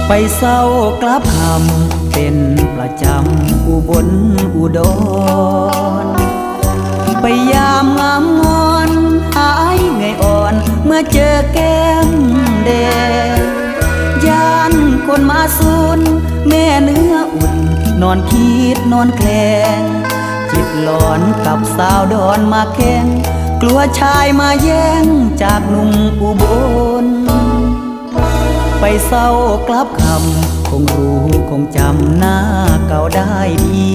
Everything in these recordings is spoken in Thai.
ไปเศร้ากลับคำเป็นประจำอุบลอุดรไปยามงามงอนหายเหนื่อยอ่อนเมื่อเจอแก้มแดงย่านคนมาสูนแม่เนื้ออุ่นนอนคิดนอนแกล้งจิตหลอนกับสาวดอนมาแข่งกลัวชายมาแย่งจากหนุ่มอุบลไปเศร้ากลับคำคงรู้คงจำหน้าเก่าได้ดี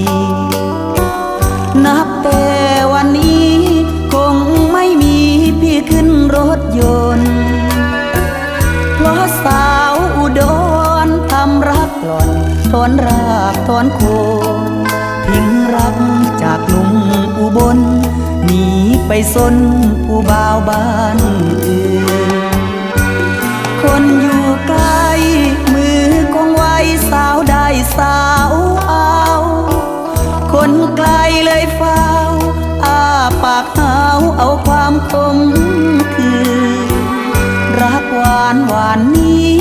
นับแต่วันนี้คงไม่มีพี่ขึ้นรถยนต์เพราะสาวอุดรทำรักหล่อนถอนรากถอนโคนทิ้งรักจากหนุ่มอุบลหนีไปซนผู้บ่าวบ้านอื่นคนอยู่ไกลมือคงไว้สาวได้สาวเอาคนไกลเลยเฝ้าปากหาวเอาความคมคืนรักหวานหวานนี้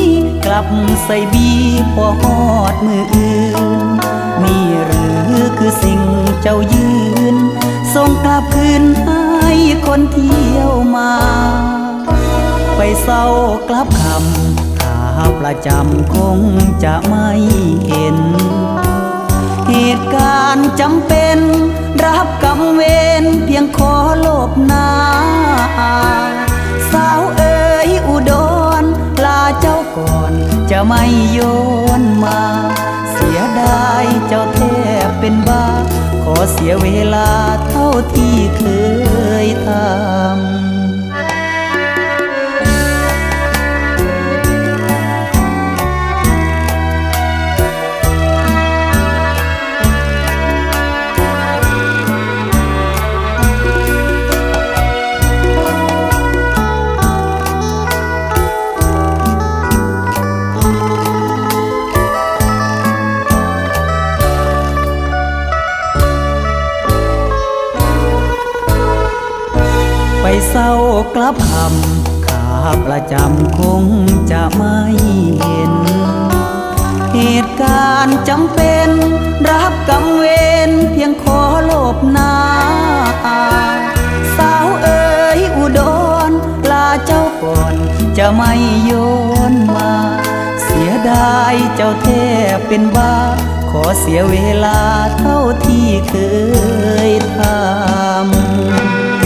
กลับใส่บีพอหอดมืออื่นนี่หรือคือสิ่งเจ้ายืนส่งกลับคืนให้คนเที่ยวมาไปเศร้ากลับคำถ้าประจำคงจะไม่เห็นเหตุการณ์จำเป็นรับกรรมเวรเพียงขอโลบหน้าสาวเอ๋ยอุดรลาเจ้าก่อนจะไม่โยนมาเสียดายเจ้าแทบเป็นบ้าขอเสียเวลาเท่าที่เคยทำไปเศร้ากลับคำขาประจำคงจะไม่เห็นเหตุการณ์จำเป็นรับกรรมเวรเพียงขอโลบหน้าสาวเอ๋ยอุดรลาเจ้าก่อนจะไม่โยนมาเสียดายเจ้าแทบเป็นบ้าขอเสียเวลาเท่าที่เคยทำ